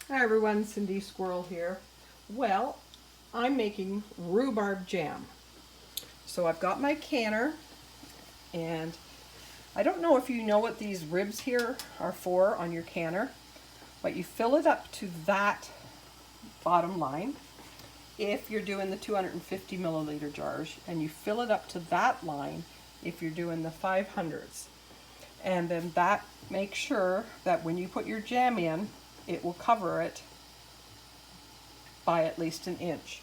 Hi everyone, Cindy Squirrel here. Well, I'm making rhubarb jam. So I've got my canner, and I don't know if you know what these ribs here are for on your canner, but you fill it up to that bottom line if you're doing the 250 milliliter jars, and you fill it up to that line if you're doing the 500s. And then that makes sure that when you put your jam in, it will cover it by at least an inch.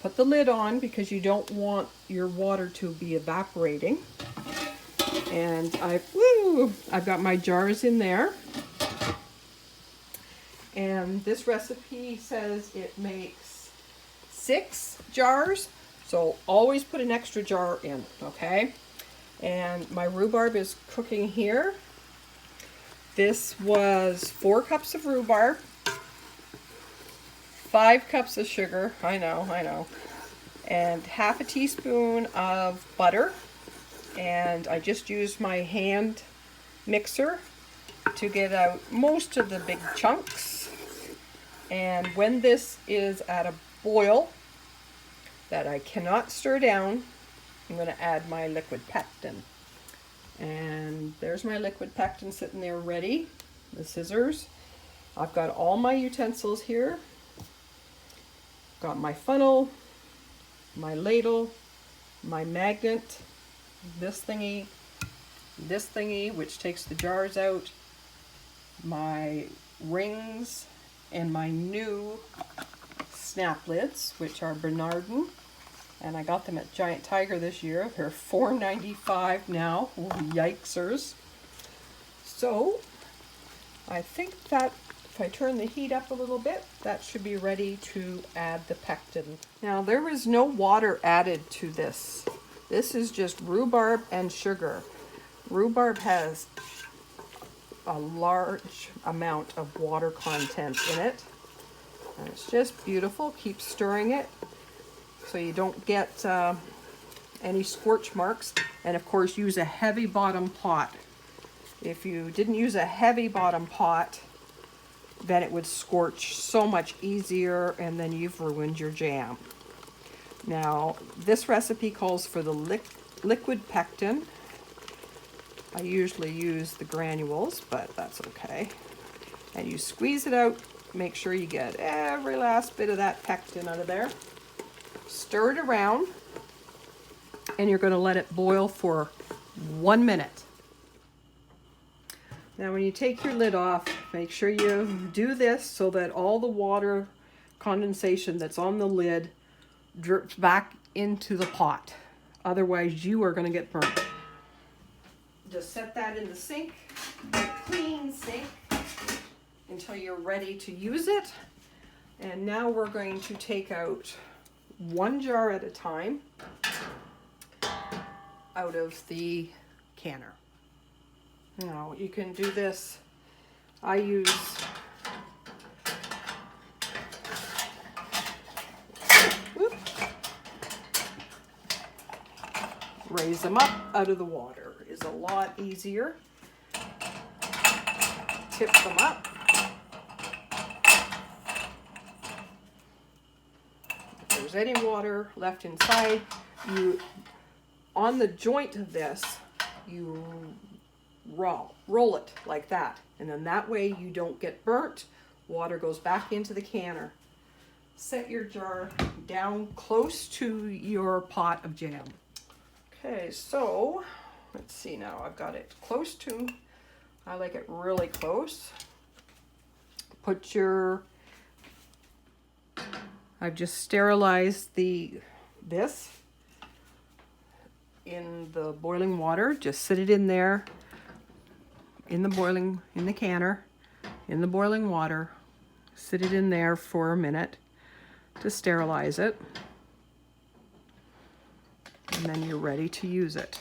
Put the lid on because you don't want your water to be evaporating. And I've got my jars in there. And this recipe says it makes 6 jars, so always put an extra jar in, okay? And my rhubarb is cooking here. This was 4 cups of rhubarb, 5 cups of sugar, I know, and half a teaspoon of butter. And I just used my hand mixer to get out most of the big chunks. And when this is at a boil that I cannot stir down, I'm going to add my liquid pectin. And there's my liquid pectin sitting there ready, the scissors. I've got all my utensils here. Got my funnel, my ladle, my magnet, this thingy, which takes the jars out, my rings, and my new snap lids, which are Bernardin. And I got them at Giant Tiger this year. They're $4.95 now. Ooh, yikesers. So I think that if I turn the heat up a little bit, that should be ready to add the pectin. Now there is no water added to this. This is just rhubarb and sugar. Rhubarb has a large amount of water content in it. And it's just beautiful. Keep stirring it so you don't get any scorch marks. And of course, use a heavy bottom pot. If you didn't use a heavy bottom pot, then it would scorch so much easier, and then you've ruined your jam. Now, this recipe calls for the liquid pectin. I usually use the granules, but that's okay. And you squeeze it out, make sure you get every last bit of that pectin out of there. Stir it around, and you're going to let it boil for 1 minute. Now when you take your lid off, make sure you do this so that all the water condensation that's on the lid drips back into the pot. Otherwise you are going to get burnt. Just set that in the sink, a clean sink, until you're ready to use it. And now we're going to take out 1 jar at a time out of the canner. Now you can do this. I use raise them up out of the water is a lot easier. Tip them up. If there's any water left inside, on the joint of this, you roll it like that, and then that way you don't get burnt. Water goes back into the canner. Set your jar down close to your pot of jam. Okay, so let's see now. I've got it close to, I like it really close. I've just sterilized this in the boiling water. Just sit it in there. In the canner, in the boiling water, sit it in there for a minute to sterilize it, and then you're ready to use it.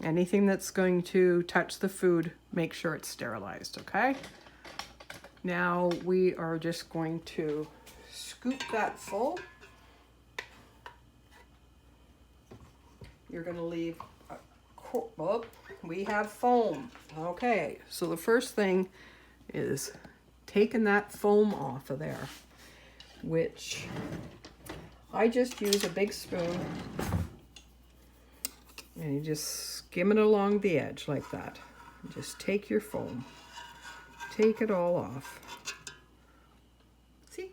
Anything that's going to touch the food, make sure it's sterilized, okay? Now we are just going to scoop that full. You're going to leave we have foam. Okay, so the first thing is taking that foam off of there, which I just use a big spoon and you just skim it along the edge like that. Just take your foam, take it all off. See?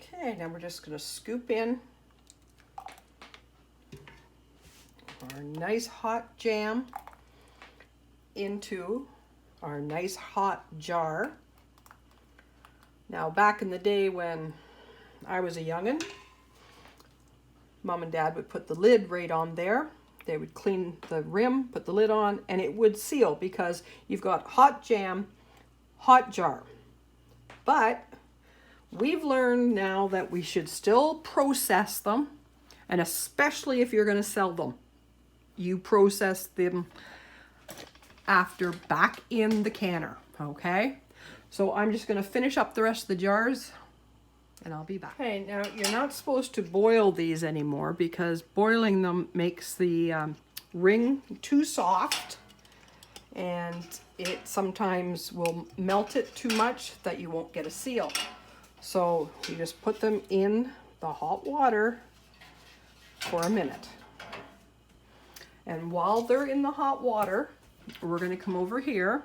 Okay, now we're just going to scoop in our nice hot jam into our nice hot jar. Now, back in the day when I was a youngin', Mom and Dad would put the lid right on there. They would clean the rim, put the lid on, and it would seal because you've got hot jam, hot jar. But we've learned now that we should still process them, and especially if you're going to sell them, you process them after back in the canner, okay? So I'm just going to finish up the rest of the jars and I'll be back. Okay, now you're not supposed to boil these anymore because boiling them makes the ring too soft, and it sometimes will melt it too much that you won't get a seal. So you just put them in the hot water for a minute. And while they're in the hot water, we're going to come over here,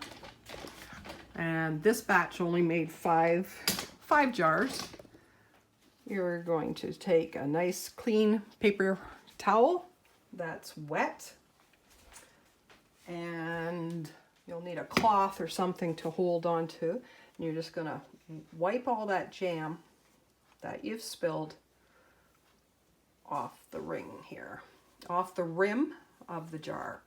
and this batch only made five jars. You're going to take a nice clean paper towel that's wet, and you'll need a cloth or something to hold on to. And you're just going to wipe all that jam that you've spilled off the ring here, off the rim of the jar,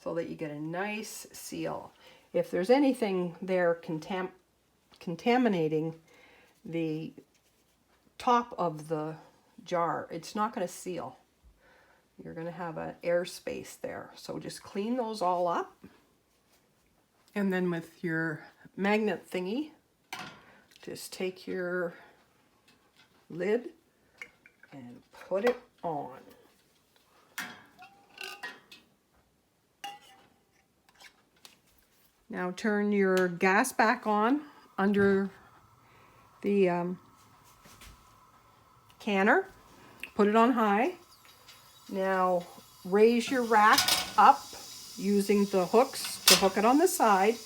so that you get a nice seal. If there's anything there contaminating the top of the jar, it's not going to seal. You're going to have an air space there. So just clean those all up. And then with your magnet thingy, just take your lid and put it on. Now turn your gas back on under the canner. Put it on high. Now raise your rack up using the hooks to hook it on the side.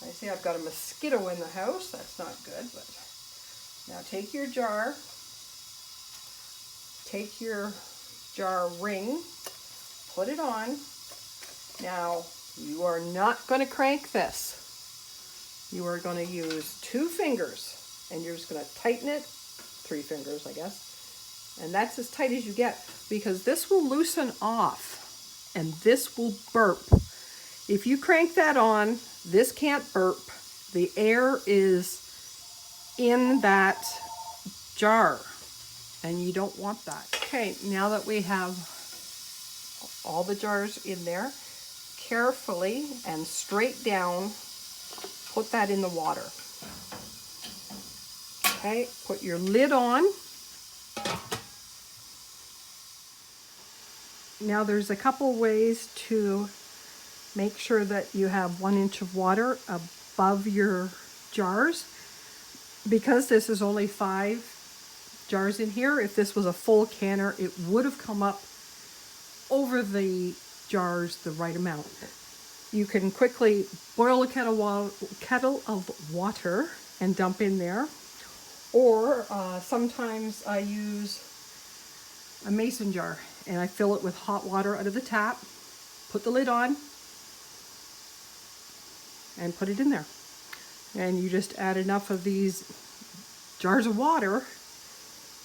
I see I've got a mosquito in the house. That's not good, but now take your jar. Take your jar ring. Put it on. Now, you are not going to crank this. You are going to use 2 fingers, and you're just going to tighten it. 3 fingers, I guess. And that's as tight as you get, because this will loosen off, and this will burp. If you crank that on, this can't burp. The air is in that jar, and you don't want that. Okay, now that we have all the jars in there, carefully and straight down, put that in the water. Okay, put your lid on. Now there's a couple ways to make sure that you have 1 inch of water above your jars. Because this is only 5 jars in here, if this was a full canner, it would have come up over the jars the right amount. You can quickly boil a kettle of water and dump in there, or sometimes I use a mason jar and I fill it with hot water out of the tap, put the lid on, and put it in there. And you just add enough of these jars of water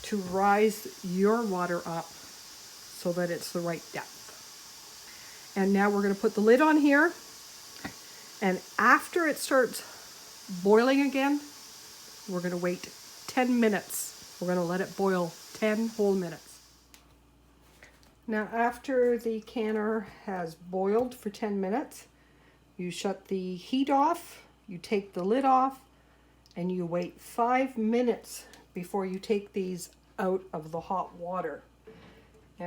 to rise your water up so that it's the right depth. And now we're going to put the lid on here, and after it starts boiling again, we're going to wait 10 minutes. We're going to let it boil 10 whole minutes. Now after the canner has boiled for 10 minutes, you shut the heat off, you take the lid off, and you wait 5 minutes before you take these out of the hot water.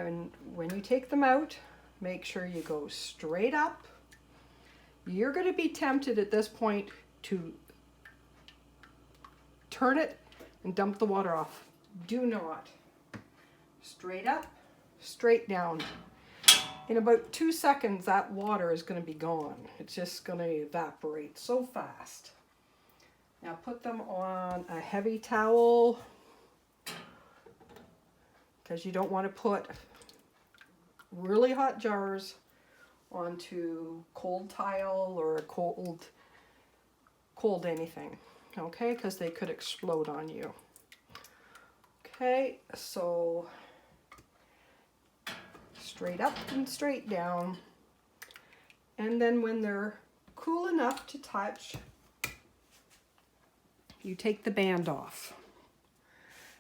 And when you take them out, make sure you go straight up. You're going to be tempted at this point to turn it and dump the water off. Do not. Straight up, straight down. In about 2 seconds, that water is going to be gone. It's just going to evaporate so fast. Now put them on a heavy towel, because you don't want to put really hot jars onto cold tile or a cold anything, okay, because they could explode on you. Okay, so straight up and straight down, and then when they're cool enough to touch, you take the band off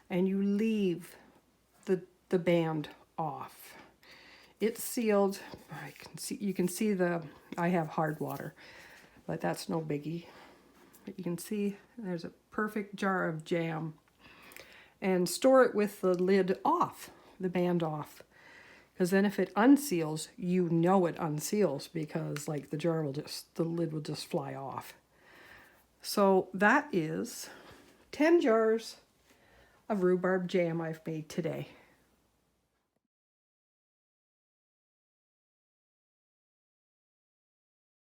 and you leave the band off. It's sealed. You can see I have hard water, but that's no biggie. But you can see there's a perfect jar of jam. And store it with the lid off, the band off. Because then if it unseals, you know it unseals, because like the lid will just fly off. So that is 10 jars of rhubarb jam I've made today.